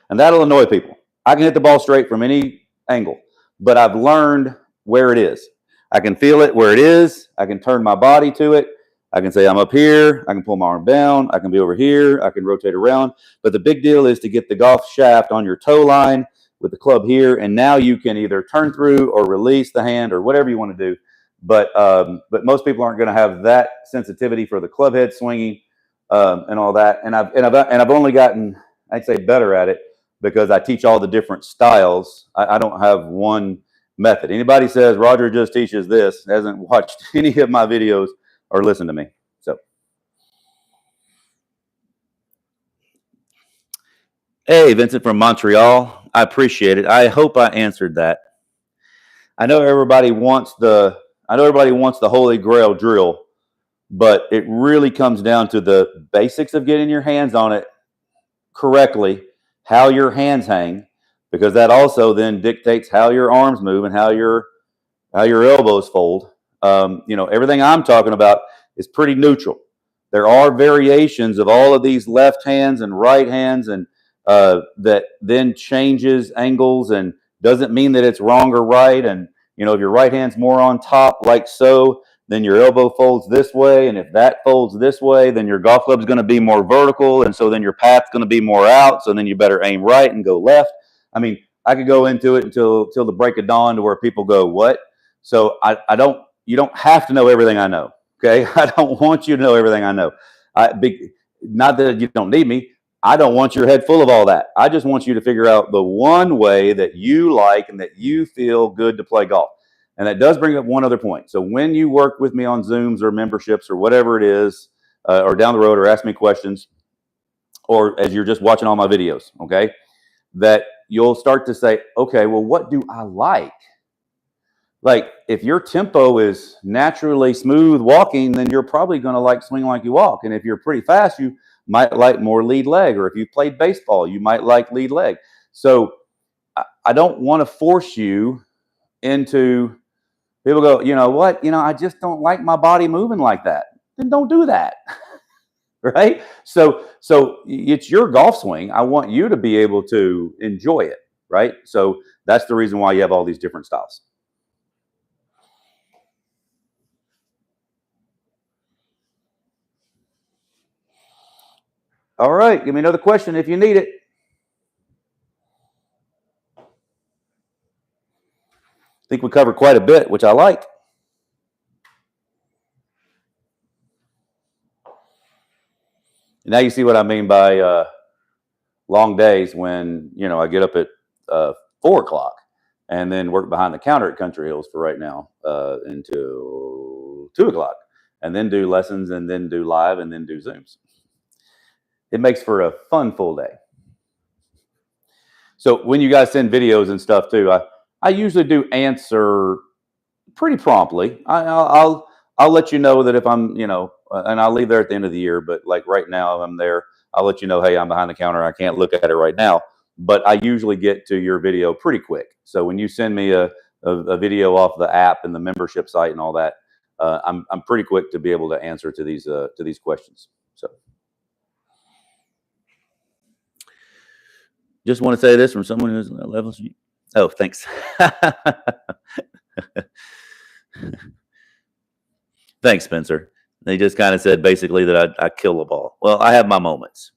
And that'll annoy people. I can hit the ball straight from any angle, but I've learned where it is. I can feel it where it is. I can turn my body to it. I can say I'm up here. I can pull my arm down. I can be over here. I can rotate around. But the big deal is to get the golf shaft on your toe line with the club here. And now you can either turn through or release the hand or whatever you want to do. But most people aren't going to have that sensitivity for the club head swinging and all that. And I've only gotten, I'd say, better at it because I teach all the different styles. I don't have one method. Anybody says Roger just teaches this, hasn't watched any of my videos or listened to me. So, hey, Vincent from Montreal, I appreciate it. I hope I answered that. I know everybody wants the Holy Grail drill, but it really comes down to the basics of getting your hands on it correctly, how your hands hang, because that also then dictates how your arms move and how your elbows fold. Everything I'm talking about is pretty neutral. There are variations of all of these left hands and right hands, and that then changes angles and doesn't mean that it's wrong or right. And if your right hand's more on top, like so, then your elbow folds this way, and if that folds this way, then your golf club's going to be more vertical, and so then your path's going to be more out. So then you better aim right and go left. I mean, I could go into it until the break of dawn, to where people go, "What?" So you don't have to know everything I know. Okay, I don't want you to know everything I know. Not that you don't need me, I don't want your head full of all that. I just want you to figure out the one way that you like and that you feel good to play golf. And that does bring up one other point. So when you work with me on Zooms or memberships or whatever it is, or down the road, or ask me questions, or as you're just watching all my videos, okay, that you'll start to say, okay, well, what do I like? Like, if your tempo is naturally smooth walking, then you're probably going to like swing like you walk. And if you're pretty fast, you might like more lead leg. Or if you played baseball, you might like lead leg. So I don't want to force you into, people go, you know what, I just don't like my body moving like that. Then don't do that. Right? So it's your golf swing. I want you to be able to enjoy it. Right? So that's the reason why you have all these different styles. All right, give me another question if you need it. I think we covered quite a bit, which I like. Now you see what I mean by long days when, I get up at 4 o'clock and then work behind the counter at Country Hills for right now until 2 o'clock, and then do lessons and then do live and then do Zooms. It makes for a fun full day. So when you guys send videos and stuff too, I usually do answer pretty promptly. I'll let you know that if I'm, and I'll leave there at the end of the year. But like right now, if I'm there, I'll let you know, hey, I'm behind the counter. I can't look at it right now. But I usually get to your video pretty quick. So when you send me a video off the app and the membership site and all that, I'm pretty quick to be able to answer to these questions. So just want to say this from someone who's levels. Oh, thanks. Thanks, Spencer. They just kind of said basically that I kill the ball. Well, I have my moments.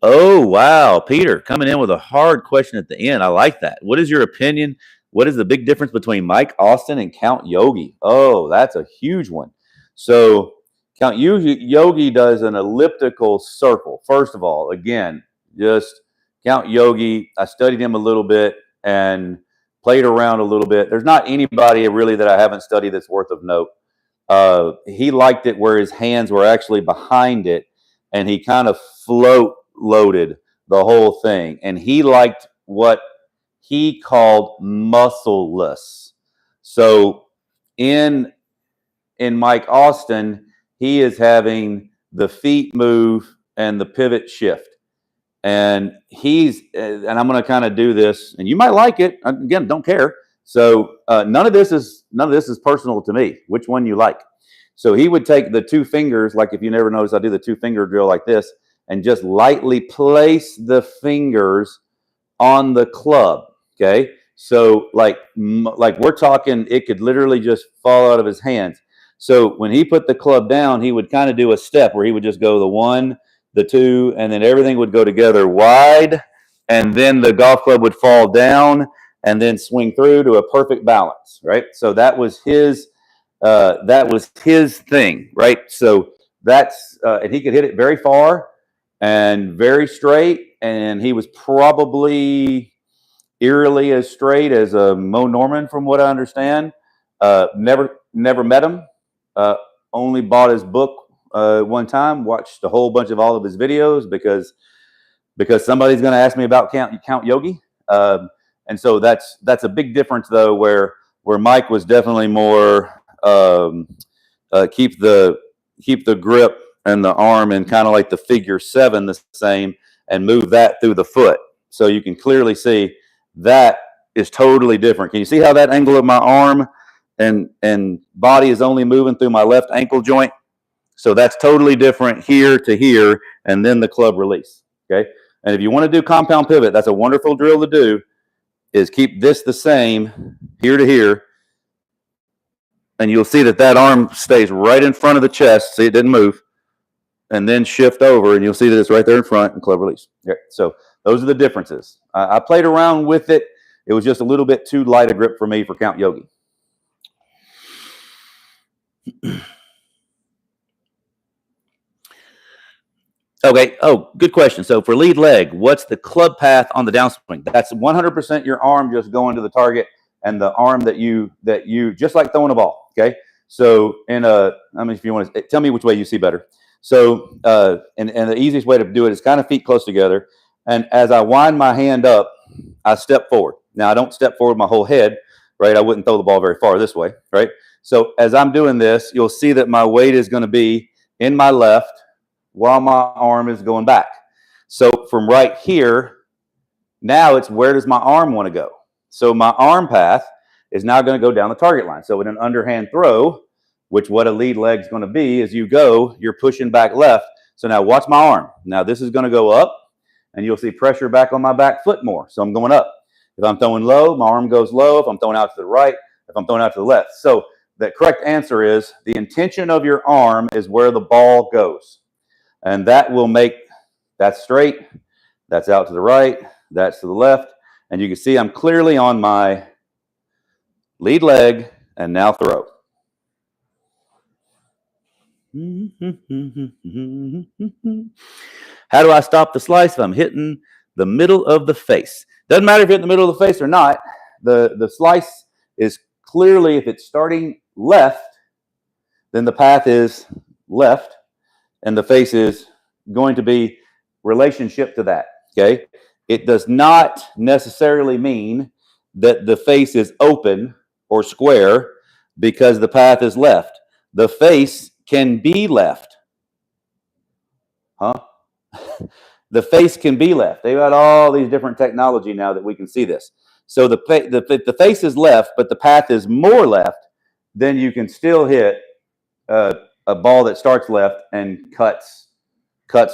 Oh, wow. Peter coming in with a hard question at the end. I like that. What is your opinion? What is the big difference between Mike Austin and Count Yogi? Oh, that's a huge one. So Count Yogi does an elliptical circle. First of all, again, just Count Yogi. I studied him a little bit and played around a little bit. There's not anybody really that I haven't studied that's worth of note. He liked it where his hands were actually behind it, and he kind of float loaded the whole thing. And he liked what he called muscleless. So in Mike Austin, he is having the feet move and the pivot shift. And and I'm going to kind of do this, and you might like it. Again, don't care. So none of this is personal to me. Which one you like? So he would take the 2 fingers, like if you never noticed, I do the 2-finger drill like this, and just lightly place the fingers on the club. Okay, so like we're talking, it could literally just fall out of his hands. So when he put the club down, he would kind of do a step where he would just go the 1, the 2, and then everything would go together wide, and then the golf club would fall down and then swing through to a perfect balance, right? So that was his thing, right? So that's and he could hit it very far and very straight, and he was probably eerily as straight as a Mo Norman, from what I understand. Never met him. Only bought his book one time. Watched a whole bunch of all of his videos because somebody's going to ask me about Count Yogi, and so that's a big difference though. Where Mike was definitely more keep the grip and the arm and kind of like the figure 7 the same, and move that through the foot. So you can clearly see that is totally different. Can you see how that angle of my arm and body is only moving through my left ankle joint? So that's totally different here to here, and then the club release. Okay. And if you want to do compound pivot, that's a wonderful drill to do, is keep this the same here to here. And you'll see that arm stays right in front of the chest. See, it didn't move. And then shift over, and you'll see that it's right there in front, and club release. Okay. So those are the differences. I played around with it. It was just a little bit too light a grip for me for Count Yogi. Okay. Oh, good question. So for lead leg, what's the club path on the downswing? That's 100% your arm just going to the target, and the arm that you just like throwing a ball. Okay. So in a, I mean, if you want to tell me which way you see better. So and the easiest way to do it is kind of feet close together, and as I wind my hand up, I step forward. Now I don't step forward my whole head, right? I wouldn't throw the ball very far this way, right? So as I'm doing this, you'll see that my weight is going to be in my left while my arm is going back. So from right here, now it's where does my arm want to go? So my arm path is now going to go down the target line. So in an underhand throw, which what a lead leg is going to be, as you go, you're pushing back left. So now watch my arm. Now this is going to go up, and you'll see pressure back on my back foot more. So I'm going up. If I'm throwing low, my arm goes low. If I'm throwing out to the right, if I'm throwing out to the left. So the correct answer is the intention of your arm is where the ball goes. And that will make that straight, that's out to the right, that's to the left. And you can see I'm clearly on my lead leg, and now throw. How do I stop the slice if I'm hitting the middle of the face? Doesn't matter if you're in the middle of the face or not. The slice is clearly, if it's starting left, then the path is left, and the face is going to be relationship to that. Okay. It does not necessarily mean that the face is open or square because the path is left. The face can be left. Huh? The face can be left. They've got all these different technology now that we can see this. So the face is left, but the path is more left, then you can still hit a ball that starts left and cuts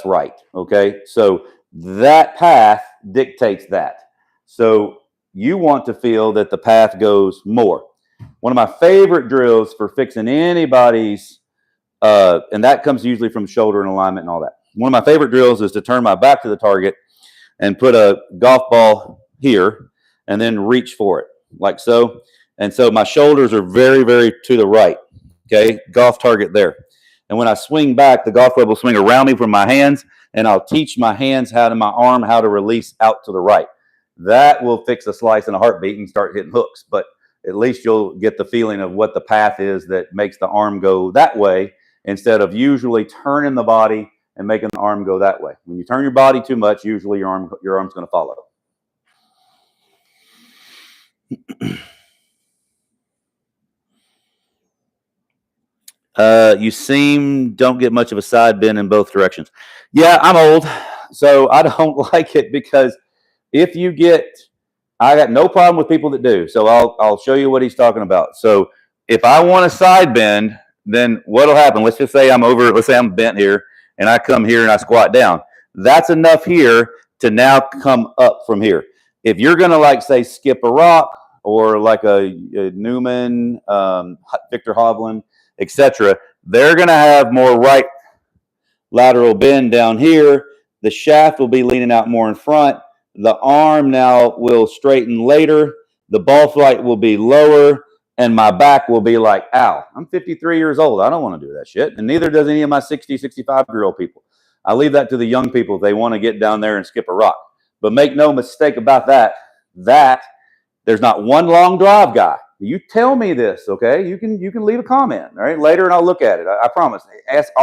right. Okay. So that path dictates that. So you want to feel that the path goes more. One of my favorite drills for fixing anybody's, and that comes usually from shoulder and alignment and all that. One of my favorite drills is to turn my back to the target and put a golf ball here and then reach for it like so. And so my shoulders are very, very to the right. Okay. Golf target there. And when I swing back, the golf club will swing around me from my hands, and I'll teach my hands my arm how to release out to the right. That will fix a slice in a heartbeat and start hitting hooks. But at least you'll get the feeling of what the path is that makes the arm go that way instead of usually turning the body and making the arm go that way. When you turn your body too much, usually your arm's going to follow. You don't get much of a side bend in both directions. Yeah, I'm old, so I don't like it because if you get, I got no problem with people that do. So I'll show you what he's talking about. So if I want a side bend, then what'll happen? Let's just say let's say I'm bent here and I come here and I squat down. That's enough here to now come up from here. If you're going to like say skip a rock or like a Newman, Victor Hovland, etc., they're going to have more right lateral bend down here. The shaft will be leaning out more in front. The arm now will straighten later. The ball flight will be lower, and my back will be like, ow, I'm 53 years old. I don't want to do that shit. And neither does any of my 60, 65-year-old people. I leave that to the young people if they want to get down there and skip a rock. But make no mistake about that, there's not one long drive guy. You tell me this, okay? You can leave a comment, all right, later, and I'll look at it. I promise. Ask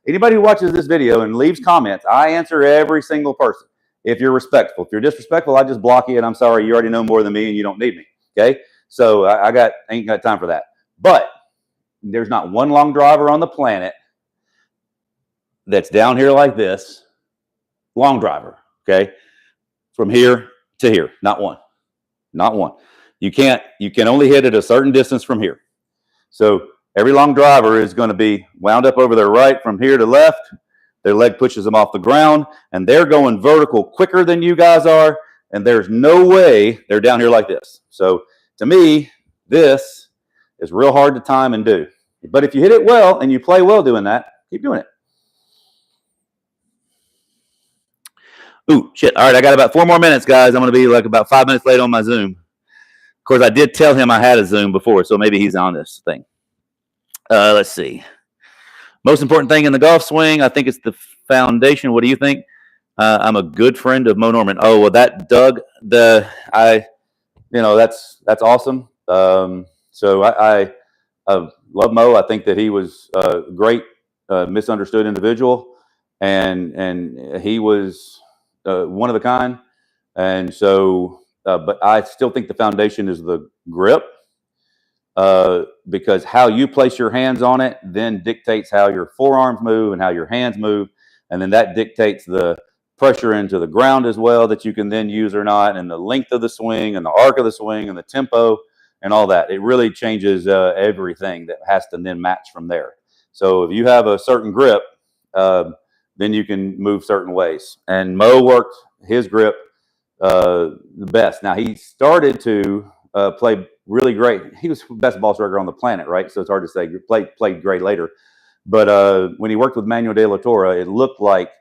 anybody who watches this video and leaves comments. I answer every single person. If you're respectful, if you're disrespectful, I just block you, and I'm sorry. You already know more than me, and you don't need me. Okay, so I ain't got time for that. But there's not one long driver on the planet that's down here like this. Long driver, okay, from here to here. Not one. Not one. You can only hit it a certain distance from here. So every long driver is going to be wound up over their right from here to left. Their leg pushes them off the ground, and they're going vertical quicker than you guys are, and there's no way they're down here like this. So to me, this is real hard to time and do. But if you hit it well and you play well doing that, keep doing it. Ooh, shit. All right, I got about 4 more minutes, guys. I'm going to be like about 5 minutes late on my Zoom. Of course, I did tell him I had a Zoom before, so maybe he's on this thing. Let's see. Most important thing in the golf swing, I think it's the foundation, what do you think? I'm a good friend of Mo Norman. Oh, well, that Doug, that's awesome. So I love Mo. I think that he was a great, misunderstood individual, and he was one of a kind. And so, but I still think the foundation is the grip, because how you place your hands on it then dictates how your forearms move and how your hands move, and then that dictates the pressure into the ground as well that you can then use or not, and the length of the swing and the arc of the swing and the tempo and all that. It really changes everything that has to then match from there. So if you have a certain grip, then you can move certain ways. And Mo worked his grip the best. Now he started to play really great. He was the best ball striker on the planet, right? So it's hard to say. Played great later, but when he worked with Manuel de la Torre, it looked like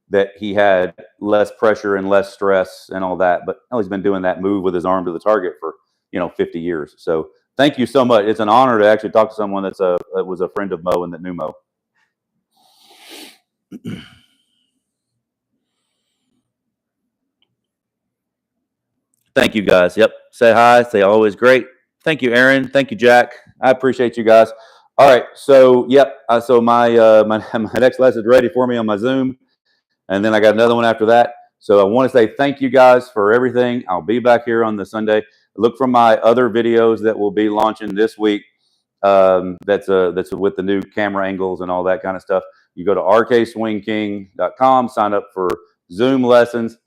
that he had less pressure and less stress and all that. But he's been doing that move with his arm to the target for 50 years. So thank you so much. It's an honor to actually talk to someone that was a friend of Mo and that knew Mo. Thank you, guys. Yep. Say hi. Say always great. Thank you, Aaron. Thank you, Jack. I appreciate you guys. All right. So, yep. So my next lesson is ready for me on my Zoom, and then I got another one after that. So I want to say thank you guys for everything. I'll be back here on the Sunday. Look for my other videos that will be launching this week. That's with the new camera angles and all that kind of stuff. You go to rkswingking.com, sign up for Zoom lessons,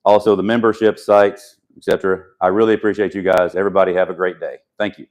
also the membership sites, etc. I really appreciate you guys. Everybody have a great day. Thank you.